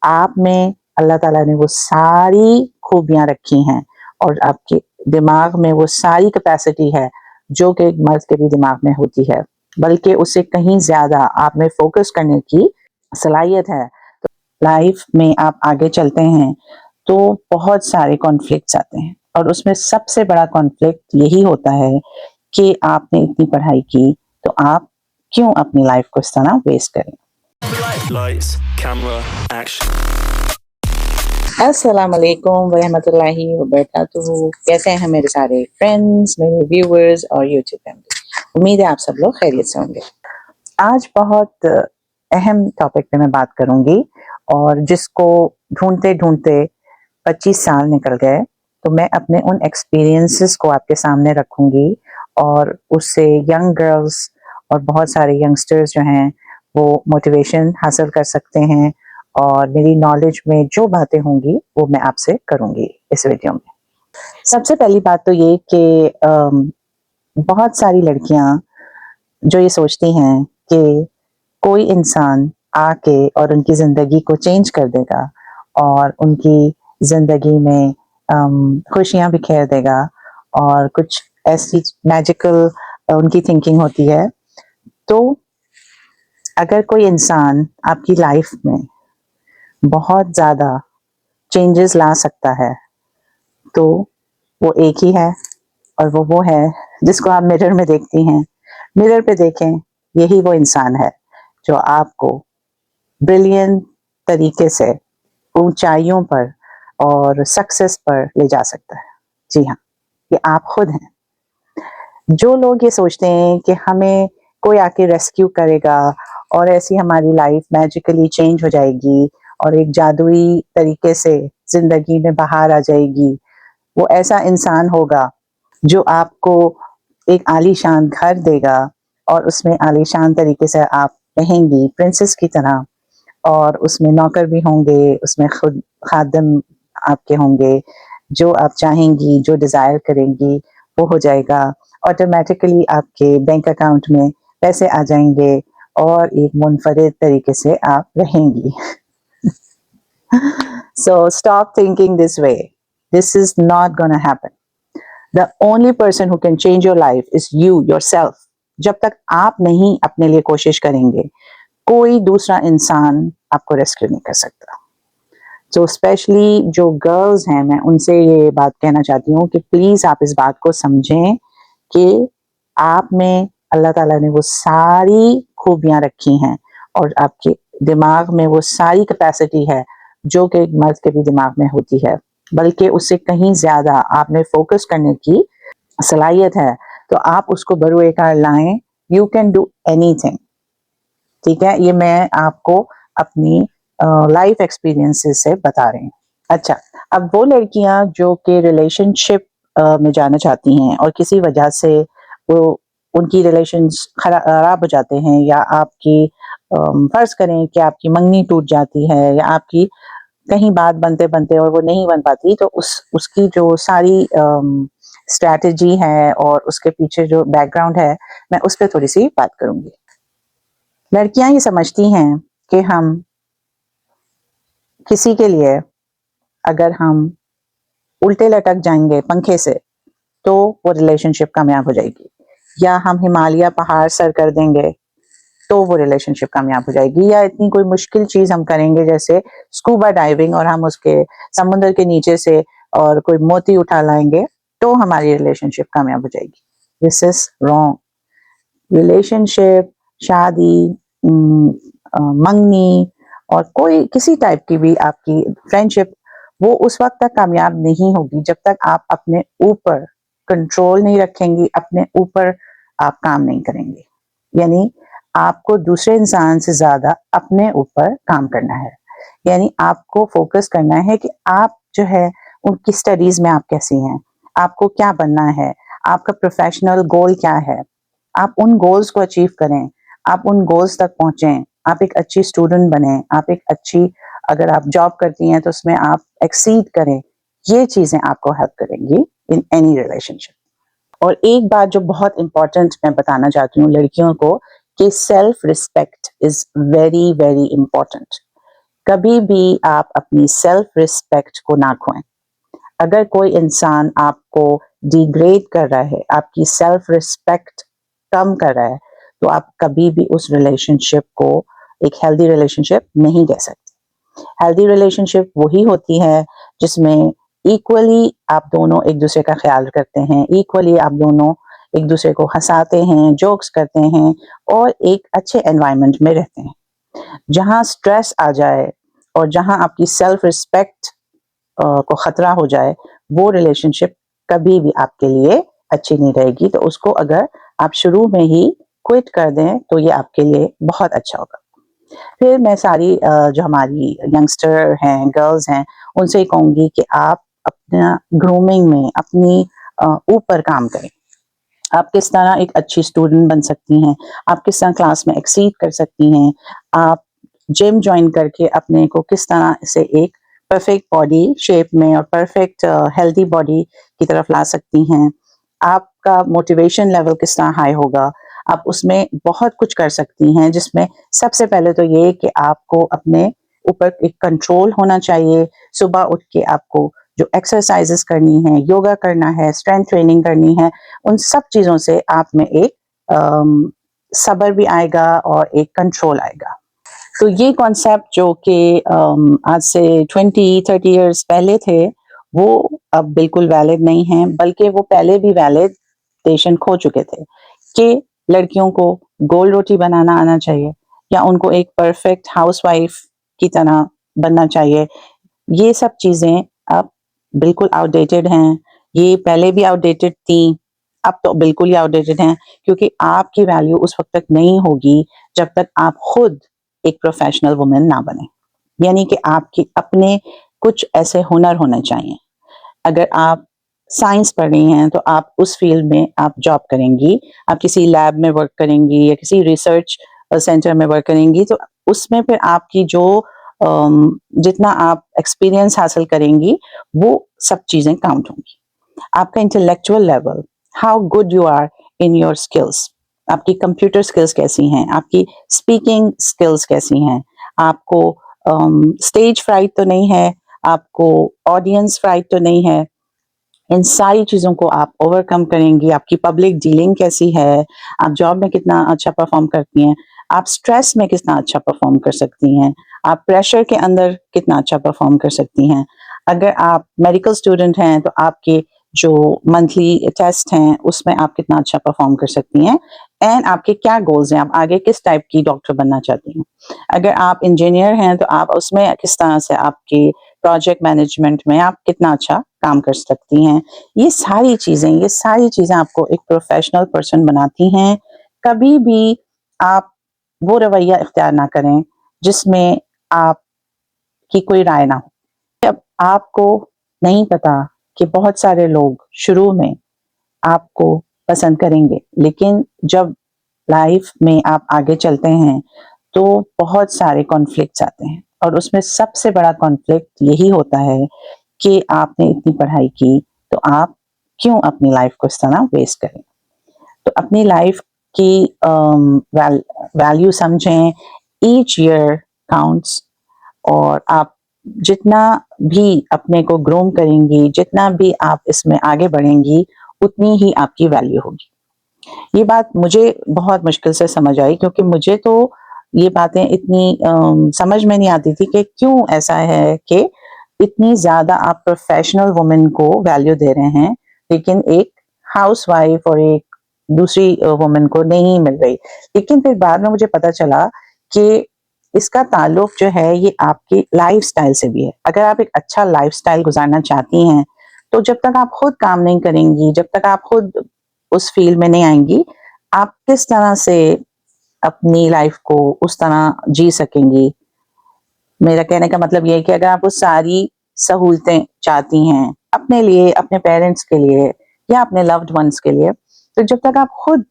आप में अल्लाह ताला ने वो सारी खूबियां रखी हैं और आपके दिमाग में वो सारी कैपेसिटी है जो कि एक मर्द के भी दिमाग में होती है, बल्कि उससे कहीं ज्यादा आप में फोकस करने की सलाहियत है। तो लाइफ में आप आगे चलते हैं तो बहुत सारे कॉन्फ्लिक्ट्स आते हैं और उसमें सबसे बड़ा कॉन्फ्लिक्ट यही होता है कि आपने इतनी पढ़ाई की तो आप क्यों अपनी लाइफ को इस तरह वेस्ट करें। Lights, camera, action. अस्सलाम वालेकुम वरहमतुल्लाहि वबरकातुहू। कैसे हैं मेरे सारे फ्रेंड्स, मेरे व्यूअर्स और यूट्यूब फैमिली। उम्मीद है आप सब लोग खैरियत से होंगे। आज बहुत अहम टॉपिक पे मैं बात करूंगी और जिसको ढूंढते ढूंढते 25 साल निकल गए, तो मैं अपने उन एक्सपीरियंसेस को आपके सामने रखूंगी और उससे यंग गर्ल्स और बहुत सारे यंगस्टर्स जो हैं वो मोटिवेशन हासिल कर सकते हैं और मेरी नॉलेज में जो बातें होंगी वो मैं आपसे करूंगी इस वीडियो में। सबसे पहली बात तो ये कि बहुत सारी लड़कियां जो ये सोचती हैं कि कोई इंसान आके और उनकी जिंदगी को चेंज कर देगा और उनकी जिंदगी में खुशियां बिखेर देगा और कुछ ऐसी मैजिकल उनकी थिंकिंग होती है। तो अगर कोई इंसान आपकी लाइफ में बहुत ज्यादा चेंजेस ला सकता है तो वो एक ही है और वो है जिसको आप मिरर में देखती हैं। मिरर पे देखें, यही वो इंसान है जो आपको ब्रिलियंट तरीके से ऊंचाइयों पर और सक्सेस पर ले जा सकता है। जी हाँ, ये आप खुद हैं। जो लोग ये सोचते हैं कि हमें कोई आके रेस्क्यू करेगा और ऐसी हमारी लाइफ मैजिकली चेंज हो जाएगी और एक जादुई तरीके से जिंदगी में बाहर आ जाएगी, वो ऐसा इंसान होगा जो आपको एक आलीशान घर देगा और उसमें आलीशान तरीके से आप रहेंगी प्रिंसेस की तरह और उसमें नौकर भी होंगे, उसमें खुद खादिम आपके होंगे, जो आप चाहेंगी, जो डिजायर करेंगी वो हो जाएगा। ऑटोमेटिकली आपके बैंक अकाउंट में पैसे आ जाएंगे और एक मुनफरिद तरीके से आप रहेंगी। So stop thinking this way. This is not gonna happen. The only person who can change your life is you yourself. जब तक आप नहीं अपने लिए कोशिश करेंगे, कोई दूसरा इंसान आपको रेस्क्यू नहीं कर सकता। तो स्पेशली जो गर्ल्स हैं, मैं उनसे ये बात कहना चाहती हूँ कि प्लीज आप इस बात को समझें कि आप में अल्लाह ताला ने वो सारी खूबियां रखी हैं और आपके दिमाग में वो सारी कैपेसिटी है जो कि एक मर्द के भी दिमाग में होती है, बल्कि उससे कहीं ज्यादा आप में फोकस करने की सलाहियत है। तो आप उसको बरूए कार लाएं। You can do anything. ठीक है, ये मैं आपको अपनी लाइफ एक्सपीरियंसेस से बता रही हूँ। अच्छा, अब वो लड़कियां जो कि रिलेशनशिप में जाना चाहती हैं और किसी वजह से वो उनकी रिलेशंस खराब हो जाते हैं या आपकी फर्ज करें कि आपकी मंगनी टूट जाती है या आपकी कहीं बात बनते बनते और वो नहीं बन पाती, तो उसकी जो सारी स्ट्रैटेजी है और उसके पीछे जो बैकग्राउंड है, मैं उस पर थोड़ी सी बात करूंगी। लड़कियां ये समझती हैं कि हम किसी के लिए अगर हम उल्टे लटक जाएंगे पंखे से तो वो रिलेशनशिप कामयाब हो जाएगी, या हम हिमालय पहाड़ सर कर देंगे तो वो रिलेशनशिप कामयाब हो जाएगी, या इतनी कोई मुश्किल चीज हम करेंगे जैसे स्कूबा डाइविंग और हम उसके समुद्र के नीचे से और कोई मोती उठा लाएंगे तो हमारी रिलेशनशिप कामयाब हो जाएगी। This is wrong. रिलेशनशिप, शादी, मंगनी और कोई किसी टाइप की भी आपकी फ्रेंडशिप, वो उस वक्त तक कामयाब नहीं होगी जब तक आप अपने ऊपर कंट्रोल नहीं रखेंगी, अपने ऊपर आप काम नहीं करेंगे। यानी आपको दूसरे इंसान से ज्यादा अपने ऊपर काम करना है। यानी आपको फोकस करना है कि आप जो है उनकी स्टडीज में आप कैसी हैं, आपको क्या बनना है, आपका प्रोफेशनल गोल क्या है, आप उन गोल्स को अचीव करें, आप उन गोल्स तक पहुंचें, आप एक अच्छी स्टूडेंट बने, आप एक अच्छी, अगर आप जॉब करती हैं तो उसमें आप एक्सीड करें। ये चीजें आपको हेल्प करेंगी इन एनी रिलेशनशिप। और एक बात जो बहुत इंपॉर्टेंट मैं बताना चाहती हूँ लड़कियों को कि self respect is very very important. कभी भी आप अपनी सेल्फ रिस्पेक्ट को ना खोएं। अगर कोई इंसान आपको डिग्रेड कर रहा है, आपकी सेल्फ रिस्पेक्ट कम कर रहा है, तो आप कभी भी उस रिलेशनशिप को एक हेल्दी रिलेशनशिप नहीं कह सकते। हेल्दी रिलेशनशिप वही होती है जिसमें इक्वली आप दोनों एक दूसरे का ख्याल करते हैं, इक्वली आप दोनों एक दूसरे को हंसाते हैं, जोक्स करते हैं और एक अच्छे एनवायरनमेंट में रहते हैं। जहां स्ट्रेस आ जाए और जहां आपकी सेल्फ रिस्पेक्ट को खतरा हो जाए, वो रिलेशनशिप कभी भी आपके लिए अच्छी नहीं रहेगी। तो उसको अगर आप शुरू में ही क्विट कर दें तो ये आपके लिए बहुत अच्छा होगा। फिर मैं सारी जो हमारी यंगस्टर हैं, गर्ल्स हैं, उनसे ही कहूंगी कि आप अपना ग्रूमिंग में अपनी ऊपर काम करें। आप किस तरह एक अच्छी स्टूडेंट बन सकती हैं, आप किस तरह क्लास में एक्सीड कर सकती हैं, आप जिम ज्वाइन करके अपने को किस तरह से एक परफेक्ट बॉडी शेप में और परफेक्ट हेल्दी बॉडी की तरफ ला सकती हैं। आपका मोटिवेशन लेवल किस तरह हाई होगा, आप उसमें बहुत कुछ कर सकती हैं, जिसमें सबसे पहले तो ये कि आपको अपने ऊपर एक कंट्रोल होना चाहिए। सुबह उठ के आपको जो एक्सरसाइजेस करनी है, योगा करना है, स्ट्रेंथ ट्रेनिंग करनी है, उन सब चीज़ों से आप में एक सब्र भी आएगा और एक कंट्रोल आएगा। तो ये कॉन्सेप्ट जो कि आज से 20-30 इयर्स पहले थे, वो अब बिल्कुल वैलिड नहीं है, बल्कि वो पहले भी वैलिडेशन खो चुके थे कि लड़कियों को गोल रोटी बनाना आना चाहिए या उनको एक परफेक्ट हाउसवाइफ की तरह बनना चाहिए। ये सब चीज़ें अब बिल्कुल आउटडेटेड हैं। ये पहले भी आउटडेटेड थी, अब तो बिल्कुल ही आउटडेटेड हैं, क्योंकि आपकी वैल्यू उस वक्त तक नहीं होगी जब तक आप खुद एक प्रोफेशनल वुमेन ना बने। यानी कि आपके अपने कुछ ऐसे हुनर होने चाहिए। अगर आप साइंस पढ़ रही हैं तो आप उस फील्ड में आप जॉब करेंगी, आप किसी लैब में वर्क करेंगी या किसी रिसर्च सेंटर में वर्क करेंगी, तो उसमें फिर आपकी जो जितना आप एक्सपीरियंस हासिल करेंगी, वो सब चीज़ें काउंट होंगी। आपका intellectual level, how good you are in your skills, आपकी कंप्यूटर स्किल्स कैसी हैं, आपकी स्पीकिंग स्किल्स कैसी हैं, आपको स्टेज फ्राइट तो नहीं है, आपको ऑडियंस फ्राइट तो नहीं है, इन सारी चीज़ों को आप ओवरकम करेंगी। आपकी पब्लिक डीलिंग कैसी है, आप जॉब में कितना अच्छा परफॉर्म करती हैं, आप स्ट्रेस में कितना अच्छा परफॉर्म कर सकती हैं, आप प्रेशर के अंदर कितना अच्छा परफॉर्म कर सकती हैं। अगर आप मेडिकल स्टूडेंट हैं तो आपके जो मंथली टेस्ट हैं उसमें आप कितना अच्छा परफॉर्म कर सकती हैं, एंड आपके क्या गोल्स हैं, आप आगे किस टाइप की डॉक्टर बनना चाहती हैं। अगर आप इंजीनियर हैं तो आप उसमें किस तरह से आपके प्रोजेक्ट मैनेजमेंट में आप कितना अच्छा काम कर सकती हैं। ये सारी चीज़ें आपको एक प्रोफेशनल पर्सन बनाती हैं। कभी भी आप वो रवैया इख्तियार ना करें जिसमें आपकी कोई राय ना हो। जब आपको नहीं पता कि बहुत सारे लोग शुरू में आपको पसंद करेंगे, लेकिन जब लाइफ में आप आगे चलते हैं तो बहुत सारे कॉन्फ्लिक्ट्स आते हैं, और उसमें सबसे बड़ा कॉन्फ्लिक्ट यही होता है कि आपने इतनी पढ़ाई की तो आप क्यों अपनी लाइफ को इस तरह वेस्ट करें। तो अपनी लाइफ की वैल्यू समझें, ईच ईयर काउंट्स, और आप जितना भी अपने को ग्रूम करेंगी, जितना भी आप इसमें आगे बढ़ेंगी, उतनी ही आपकी वैल्यू होगी। ये बात मुझे बहुत मुश्किल से समझ आई, क्योंकि मुझे तो ये बातें इतनी समझ में नहीं आती थी कि क्यों ऐसा है कि इतनी ज्यादा आप प्रोफेशनल वुमेन को वैल्यू दे रहे हैं, लेकिन एक हाउसवाइफ और एक दूसरी वुमेन को नहीं मिल रही। लेकिन फिर बाद में मुझे पता चला कि इसका ताल्लुक जो है ये आपकी लाइफस्टाइल से भी है। अगर आप एक अच्छा लाइफस्टाइल गुजारना चाहती हैं, तो जब तक आप खुद काम नहीं करेंगी, जब तक आप खुद उस फील्ड में नहीं आएंगी, आप किस तरह से अपनी लाइफ को उस तरह जी सकेंगी। मेरा कहने का मतलब ये है कि अगर आप वो सारी सहूलतें चाहती हैं अपने लिए, अपने पेरेंट्स के लिए या अपने लव्ड वंस के लिए, तो जब तक आप खुद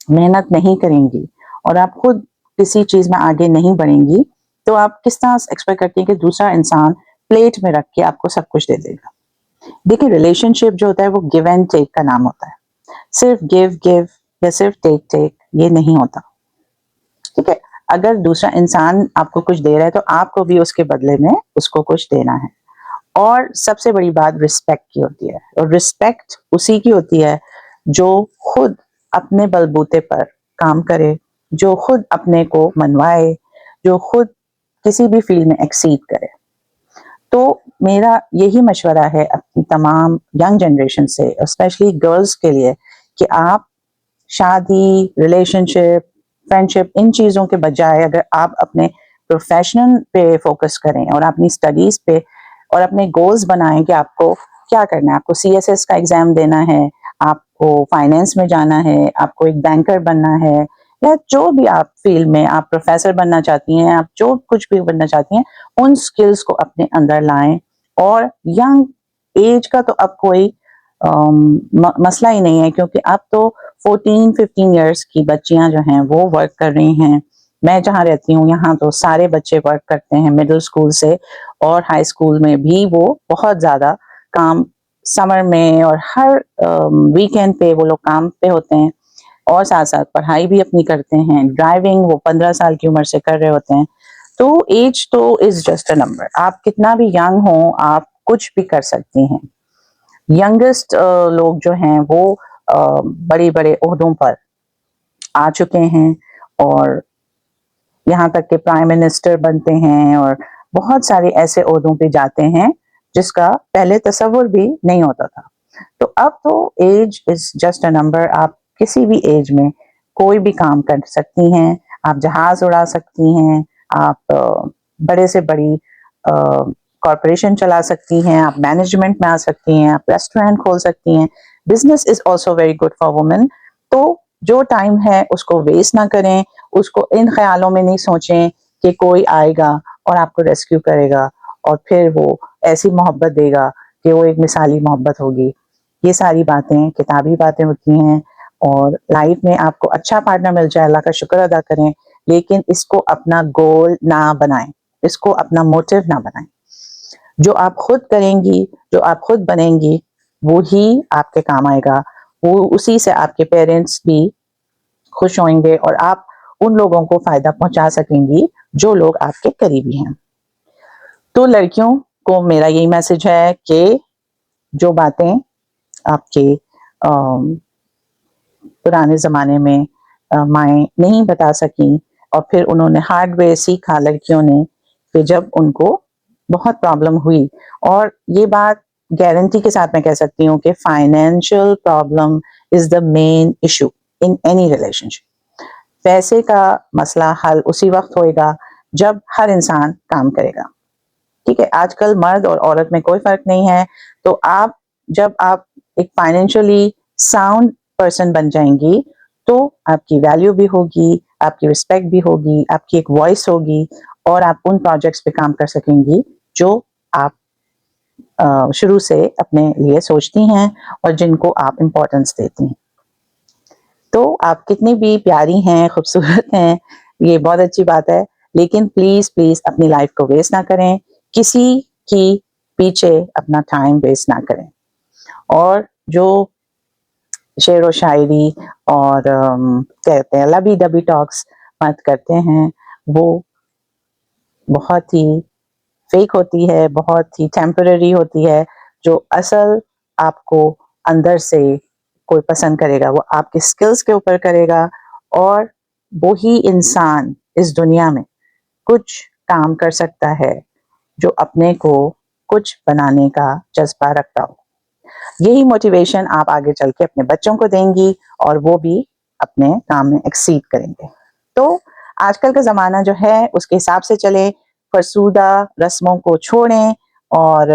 मेहनत नहीं करेंगी और आप खुद किसी चीज में आगे नहीं बढ़ेंगी, तो आप किस तरह एक्सपेक्ट करती हैं कि दूसरा इंसान प्लेट में रख के आपको सब कुछ दे देगा। देखिए, रिलेशनशिप जो होता है वो गिव एंड टेक का नाम होता है। सिर्फ गिव गिव या सिर्फ टेक टेक ये नहीं होता। ठीक है, अगर दूसरा इंसान आपको कुछ दे रहा है तो आपको भी उसके बदले में उसको कुछ देना है। और सबसे बड़ी बात रिस्पेक्ट की होती है, और रिस्पेक्ट उसी की होती है जो खुद अपने बलबूते पर काम करे, जो खुद अपने को मनवाए, जो खुद किसी भी फील्ड में एक्सीड करे। तो मेरा यही मशवरा है अपनी तमाम यंग जनरेशन से, स्पेशली गर्ल्स के लिए, कि आप शादी, रिलेशनशिप, फ्रेंडशिप, इन चीज़ों के बजाय अगर आप अपने प्रोफेशनल पे फोकस करें और अपनी स्टडीज़ पे और अपने गोल्स बनाएं कि आपको क्या करना है। आपको CSS का एग्ज़ाम देना है, आपको फाइनेंस में जाना है, आपको एक बैंकर बनना है, या जो भी आप फील्ड में, आप प्रोफेसर बनना चाहती हैं, आप जो कुछ भी बनना चाहती हैं, उन स्किल्स को अपने अंदर लाएं। और यंग एज का तो अब कोई मसला ही नहीं है, क्योंकि अब तो 14-15 इयर्स की बच्चियां जो हैं वो वर्क कर रही हैं। मैं जहाँ रहती हूँ यहाँ तो सारे बच्चे वर्क करते हैं, मिडिल स्कूल से और हाई स्कूल में भी वो बहुत ज़्यादा काम, समर में और हर वीकेंड पे वो लोग काम पे होते हैं, और साथ साथ पढ़ाई भी अपनी करते हैं। ड्राइविंग वो 15 साल की उम्र से कर रहे होते हैं। तो एज तो इज जस्ट अ नंबर। आप कितना भी यंग हो, आप कुछ भी कर सकती हैं। यंगेस्ट लोग जो हैं वो बड़े बड़े ओहदों पर आ चुके हैं, और यहाँ तक कि प्राइम मिनिस्टर बनते हैं और बहुत सारे ऐसे ओहदों पे जाते हैं जिसका पहले तसव्वुर भी नहीं होता था। तो अब तो age is just a number. आप किसी भी एज में कोई भी काम कर सकती हैं। आप जहाज उड़ा सकती हैं, आप बड़े से बड़ी कॉरपोरेशन चला सकती हैं, आप मैनेजमेंट में आ सकती हैं, आप रेस्टोरेंट खोल सकती हैं। Business is also very good for women. तो जो टाइम है उसको वेस्ट ना करें, उसको इन ख्यालों में नहीं सोचें कि कोई आएगा और आपको रेस्क्यू करेगा और फिर वो ऐसी मोहब्बत देगा कि वो एक मिसाली मोहब्बत होगी। ये सारी बातें किताबी बातें होती हैं, और लाइफ में आपको अच्छा पार्टनर मिल जाए, अल्लाह का शुक्र अदा करें, लेकिन इसको अपना गोल ना बनाएं, इसको अपना मोटिव ना बनाएं। जो आप खुद करेंगी, जो आप खुद बनेंगी, वो ही आपके काम आएगा। वो उसी से आपके पेरेंट्स भी खुश होंगे और आप उन लोगों को फायदा पहुंचा सकेंगी जो लोग आपके करीबी हैं। तो लड़कियों को मेरा यही मैसेज है कि जो बातें आपके पुराने ज़माने में माएँ नहीं बता सकीं, और फिर उन्होंने हार्ड वे सीखा लड़कियों ने, कि जब उनको बहुत प्रॉब्लम हुई। और ये बात गारंटी के साथ मैं कह सकती हूँ कि financial problem is the main issue in any relationship. पैसे का मसला हल उसी वक्त होएगा जब हर इंसान काम करेगा। ठीक है, आजकल मर्द और औरत में कोई फर्क नहीं है। तो आप, जब आप एक फाइनेंशियली साउंड पर्सन बन जाएंगी, तो आपकी वैल्यू भी होगी, आपकी रिस्पेक्ट भी होगी, आपकी एक वॉइस होगी, और आप उन प्रोजेक्ट्स पे काम कर सकेंगी जो आप शुरू से अपने लिए सोचती हैं और जिनको आप इम्पोर्टेंस देती हैं। तो आप कितनी भी प्यारी हैं, खूबसूरत हैं, ये बहुत अच्छी बात है, लेकिन प्लीज प्लीज अपनी लाइफ को वेस्ट ना करें, किसी की पीछे अपना टाइम वेस्ट ना करें। और जो शेर व शायरी और कहते हैं लबी डबी टॉक्स मत करते हैं, वो बहुत ही फेक होती है, बहुत ही टेम्पररी होती है। जो असल आपको अंदर से कोई पसंद करेगा वो आपके स्किल्स के ऊपर करेगा, और वो ही इंसान इस दुनिया में कुछ काम कर सकता है जो अपने को कुछ बनाने का जज्बा रखता हो। यही मोटिवेशन आप आगे चल के अपने बच्चों को देंगी और वो भी अपने काम में एक्सीड करेंगे। तो आजकल का ज़माना जो है उसके हिसाब से चले, फरसूदा रस्मों को छोड़ें, और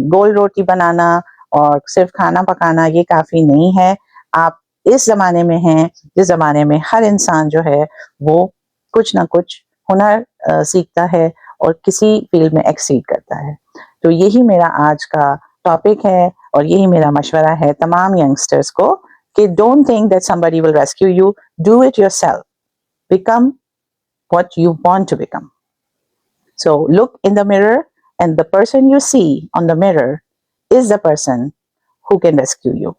गोल रोटी बनाना और सिर्फ खाना पकाना ये काफ़ी नहीं है। आप इस ज़माने में हैं जिस ज़माने में हर इंसान जो है वो कुछ ना कुछ हुनर सीखता है और किसी फील्ड में एक्सीड करता है। तो यही मेरा आज का टॉपिक है, और यही मेरा मशवरा है तमाम यंगस्टर्स को, कि don't think that somebody will rescue you, do it yourself, become what you want to become. So look in the mirror, and the person you see on the mirror is the person who can rescue you,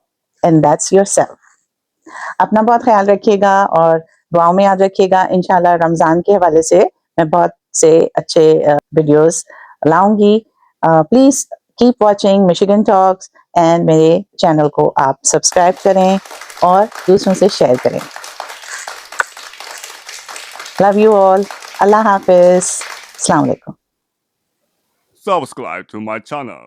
and that's yourself. अपना बहुत ख्याल रखिएगा, और दुआओं में याद रखिएगा। इंशाल्लाह रमज़ान के हवाले से मैं बहुत से अच्छे वीडियोस लाऊंगी। Please keep watching Michigan talks and मेरे चैनल को आप सब्सक्राइब करें और दूसरों से शेयर करें। Love you all. अल्लाह हाफिज़। अस्सलाम वालेकुम। Subscribe to my channel.